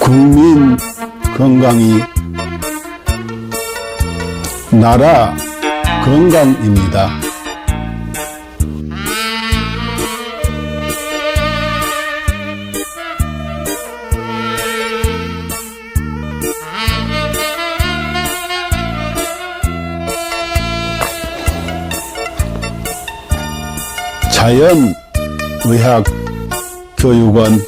국민 건강이 나라 건강입니다. 자연의학교육원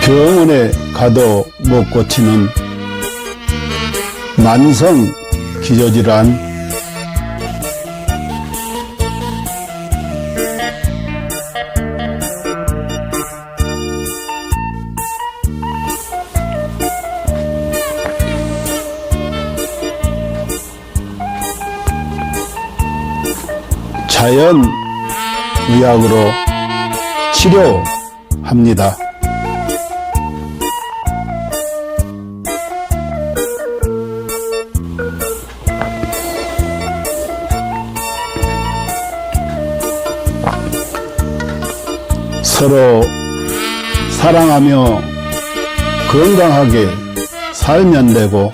병원에 가도 못 고치는 만성 기저질환, 자연의학으로 치료합니다. 서로 사랑하며 건강하게 살면 되고,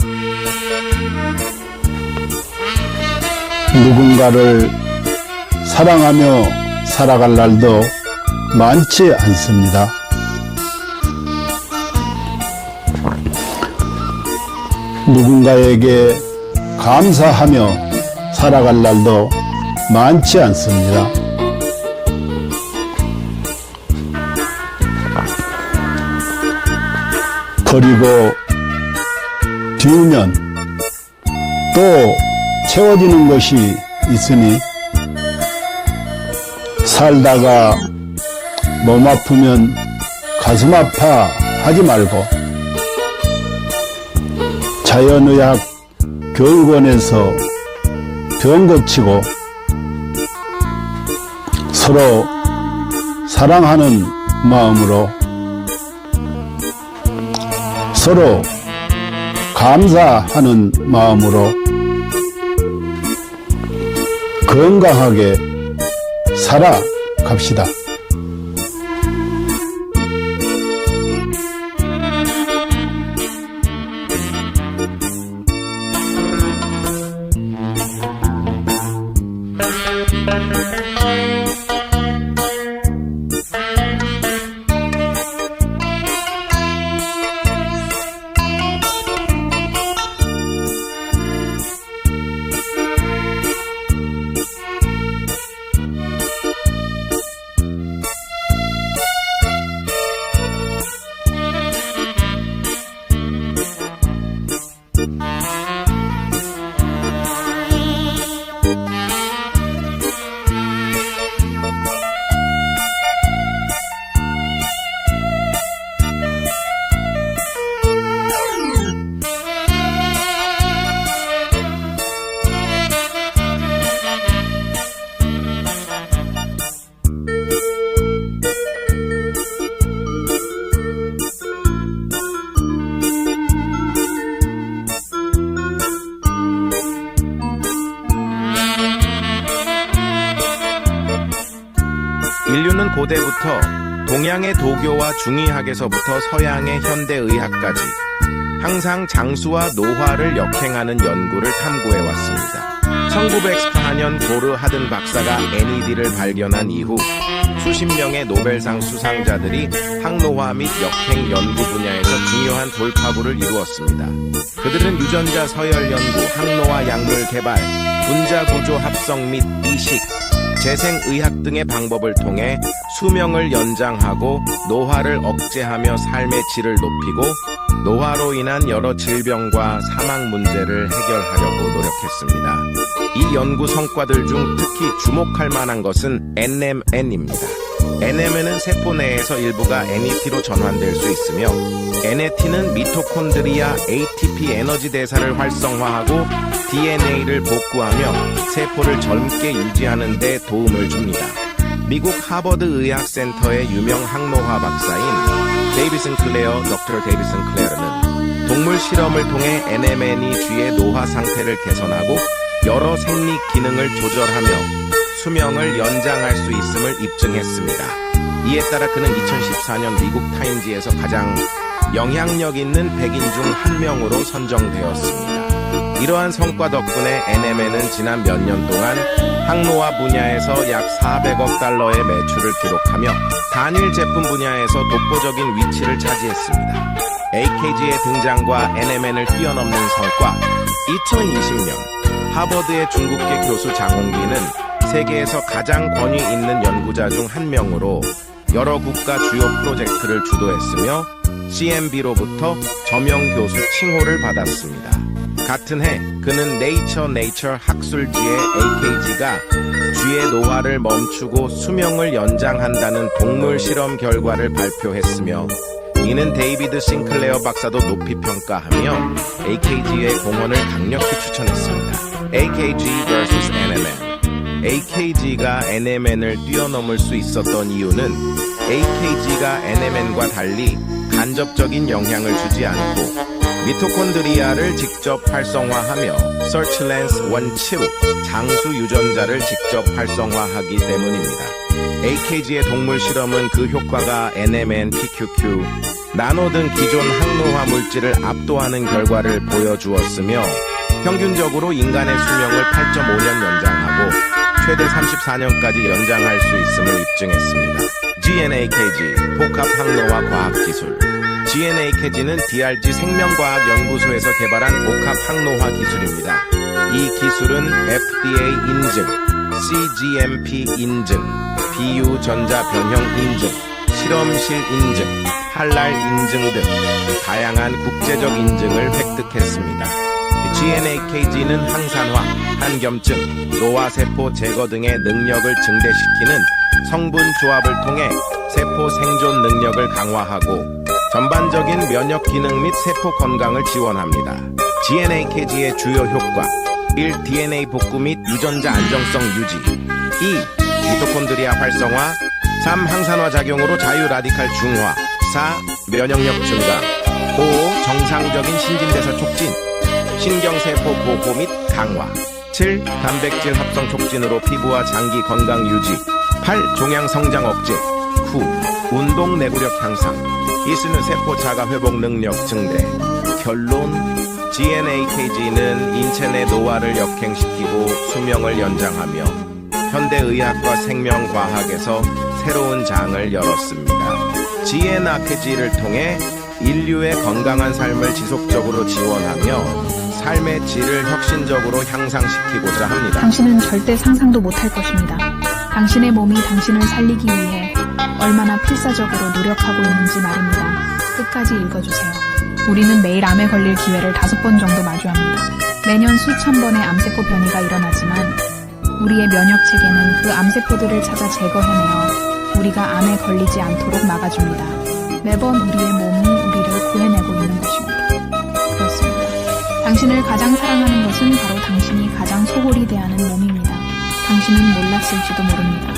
누군가를 사랑하며 살아갈 날도 많지 않습니다. 누군가에게 감사하며 살아갈 날도 많지 않습니다. 그리고 비우면 또 채워지는 것이 있으니, 살다가 몸 아프면 가슴 아파 하지 말고 자연의학 교육원에서 병 고치고 서로 사랑하는 마음으로, 서로 감사하는 마음으로 건강하게 살아갑시다. 인류는 고대부터 동양의 도교와 중의학에서부터 서양의 현대의학까지 항상 장수와 노화를 역행하는 연구를 탐구해왔습니다. 1914년 고르 하든 박사가 NED를 발견한 이후 수십 명의 노벨상 수상자들이 항노화 및 역행 연구 분야에서 중요한 돌파구를 이루었습니다. 그들은 유전자 서열 연구, 항노화 약물 개발, 분자 구조 합성 및 이식, 재생의학 등의 방법을 통해 수명을 연장하고 노화를 억제하며 삶의 질을 높이고 노화로 인한 여러 질병과 사망 문제를 해결하려고 노력했습니다. 이 연구 성과들 중 특히 주목할 만한 것은 NMN입니다. NMN은 세포 내에서 일부가 NET로 전환될 수 있으며, NAT는 미토콘드리아 ATP 에너지 대사를 활성화하고 DNA를 복구하며 세포를 젊게 유지하는 데 도움을 줍니다. 미국 하버드 의학센터의 유명 항노화 박사인 데이비 싱클레어, 덕터 데이비 싱클레어는 동물 실험을 통해 NMN이 쥐의 노화 상태를 개선하고 여러 생리 기능을 조절하며 수명을 연장할 수 있음을 입증했습니다. 이에 따라 그는 2014년 미국 타임지에서 가장 영향력 있는 100인 중 한 명으로 선정되었습니다. 이러한 성과 덕분에 NMN은 지난 몇 년 동안 항노화 분야에서 약 400억 달러의 매출을 기록하며 단일 제품 분야에서 독보적인 위치를 차지했습니다. AKG의 등장과 NMN을 뛰어넘는 성과. 2020년 하버드의 중국계 교수 장홍기는 세계에서 가장 권위 있는 연구자 중 한 명으로 여러 국가 주요 프로젝트를 주도했으며 CMB로부터 저명 교수 칭호를 받았습니다. 같은 해 그는 네이처 학술지에 AKG가 쥐의 노화를 멈추고 수명을 연장한다는 동물 실험 결과를 발표했으며 이는 데이비드 싱클레어 박사도 높이 평가하며 AKG의 공헌을 강력히 추천했습니다. AKG vs NMN. AKG가 NMN을 뛰어넘을 수 있었던 이유는 AKG가 NMN과 달리 간접적인 영향을 주지 않고 미토콘드리아를 직접 활성화하며 서치랜스 원치로 장수 유전자를 직접 활성화하기 때문입니다. AKG의 동물 실험은 그 효과가 NMN, PQQ, 나노 등 기존 항노화 물질을 압도하는 결과를 보여주었으며 평균적으로 인간의 수명을 8.5년 연장하고 최대 34년까지 연장할 수 있음을 입증했습니다. GNAKG, 복합 항노화 과학기술. GNAKG는 DRG 생명과학연구소에서 개발한 복합 항노화 기술입니다. 이 기술은 FDA 인증, CGMP 인증, 비유전자 변형 인증, 실험실 인증, 할랄 인증 등 다양한 국제적 인증을 획득했습니다. GNAKG는 항산화, 한겸증, 노화세포 제거 등의 능력을 증대시키는 성분 조합을 통해 세포 생존 능력을 강화하고 전반적인 면역 기능 및 세포 건강을 지원합니다. GNAKG의 주요 효과 1. DNA 복구 및 유전자 안정성 유지 2. 미토콘드리아 활성화 3. 항산화 작용으로 자유 라디칼 중화 4. 면역력 증가 5. 정상적인 신진대사 촉진 신경세포 보호 및 강화 7. 단백질 합성 촉진으로 피부와 장기 건강 유지 8. 종양 성장 억제 9. 운동 내구력 향상 이수는 세포 자가 회복 능력 증대 결론 GNAKG는 인체 내 노화를 역행시키고 수명을 연장하며 현대의학과 생명과학에서 새로운 장을 열었습니다. GNAKG를 통해 인류의 건강한 삶을 지속적으로 지원하며 삶의 질을 혁신적으로 향상시키고자 합니다. 당신은 절대 상상도 못할 것입니다. 당신의 몸이 당신을 살리기 위해 얼마나 필사적으로 노력하고 있는지 말입니다. 끝까지 읽어주세요. 우리는 매일 암에 걸릴 기회를 5번 정도 마주합니다. 매년 수천 번의 암세포 변이가 일어나지만 우리의 면역체계는 그 암세포들을 찾아 제거해내어 우리가 암에 걸리지 않도록 막아줍니다. 매번 우리의 몸이 우리를 구해내고 있는 것입니다. 그렇습니다. 당신을 가장 사랑하는 것은 바로 당신이 가장 소홀히 대하는 몸입니다. 당신은 몰랐을지도 모릅니다.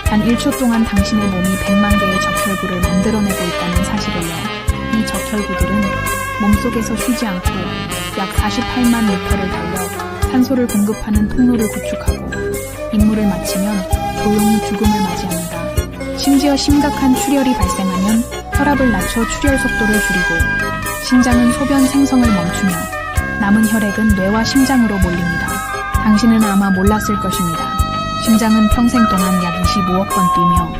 단 1초 동안 당신의 몸이 100만 개의 적혈구를 만들어내고 있다는 사실을요. 이 적혈구들은 몸속에서 쉬지 않고 약 48만 리터를 달려 산소를 공급하는 통로를 구축하고 임무를 마치면 조용히 죽음을 맞이합니다. 심지어 심각한 출혈이 발생하면 혈압을 낮춰 출혈 속도를 줄이고 심장은 소변 생성을 멈추며 남은 혈액은 뇌와 심장으로 몰립니다. 당신은 아마 몰랐을 것입니다. 심장은 평생 동안 약 25억 번 뛰며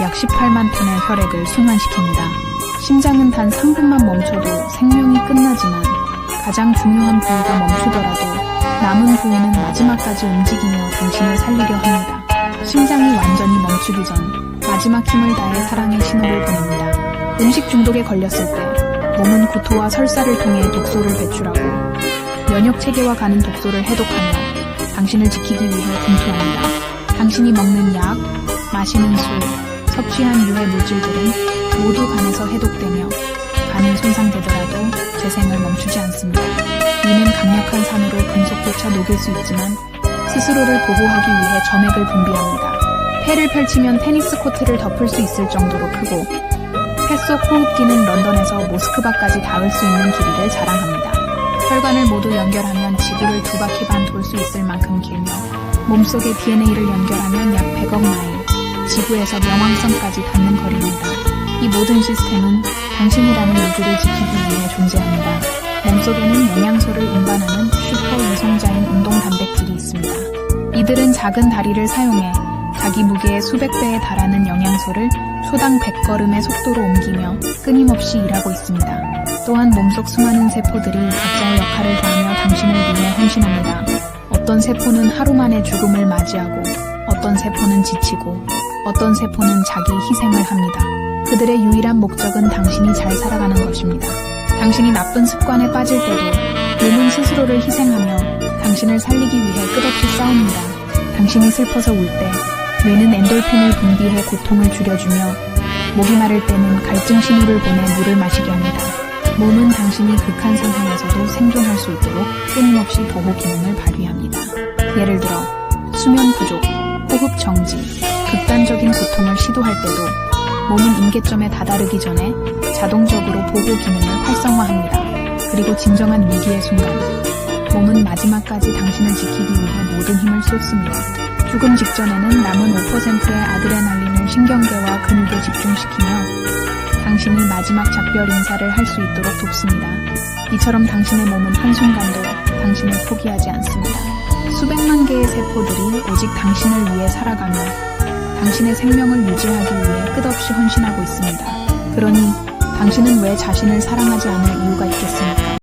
약 18만 톤의 혈액을 순환시킵니다. 심장은 단 3분만 멈춰도 생명이 끝나지만 가장 중요한 부위가 멈추더라도 남은 부위는 마지막까지 움직이며 당신을 살리려 합니다. 심장이 완전히 멈추기 전 마지막 힘을 다해 사랑의 신호를 보냅니다. 음식 중독에 걸렸을 때 몸은 구토와 설사를 통해 독소를 배출하고 면역체계와 가는 독소를 해독하며 당신을 지키기 위해 분투합니다. 당신이 먹는 약, 마시는 술, 섭취한 유해 물질들은 모두 간에서 해독되며 간이 손상되더라도 재생을 멈추지 않습니다. 이는 강력한 산으로 금속조차 녹일 수 있지만 스스로를 보호하기 위해 점액을 분비합니다. 폐를 펼치면 테니스 코트를 덮을 수 있을 정도로 크고 폐 속 호흡기는 런던에서 모스크바까지 닿을 수 있는 길이를 자랑합니다. 혈관을 모두 연결하면 지구를 2바퀴 반 돌 수 있을 만큼 길며 몸속의 DNA를 연결하면 약 100억 마일, 지구에서 명왕성까지 닿는 거리입니다. 이 모든 시스템은 당신이라는 우주를 지키기 위해 존재합니다. 몸속에는 영양소를 운반하는 슈퍼 유성자인 운동 단백질이 있습니다. 이들은 작은 다리를 사용해 자기 무게의 수백 배에 달하는 영양소를 초당 100걸음의 속도로 옮기며 끊임없이 일하고 있습니다. 또한 몸속 수많은 세포들이 각자의 역할을 다하며 당신을 위해 헌신합니다. 어떤 세포는 하루 만에 죽음을 맞이하고 어떤 세포는 지치고 어떤 세포는 자기 희생을 합니다. 그들의 유일한 목적은 당신이 잘 살아가는 것입니다. 당신이 나쁜 습관에 빠질 때도 몸은 스스로를 희생하며 당신을 살리기 위해 끝없이 싸웁니다. 당신이 슬퍼서 울 때 뇌는 엔돌핀을 분비해 고통을 줄여주며 목이 마를 때는 갈증 신호를 보내 물을 마시게 합니다. 몸은 당신이 극한 상황에서도 생존할 수 있도록 끊임없이 보호 기능을 발휘합니다. 예를 들어 수면 부족, 호흡 정지, 극단적인 고통을 시도할 때도 몸은 임계점에 다다르기 전에 자동적으로 보호 기능을 활성화합니다. 그리고 진정한 위기의 순간, 몸은 마지막까지 당신을 지키기 위해 모든 힘을 쏟습니다. 죽음 직전에는 남은 5%의 아드레날린을 신경계와 근육에 집중시키며 당신이 마지막 작별 인사를 할 수 있도록 돕습니다. 이처럼 당신의 몸은 한순간도 당신을 포기하지 않습니다. 수백만 개의 세포들이 오직 당신을 위해 살아가며 당신의 생명을 유지하기 위해 끝없이 헌신하고 있습니다. 그러니 당신은 왜 자신을 사랑하지 않을 이유가 있겠습니까?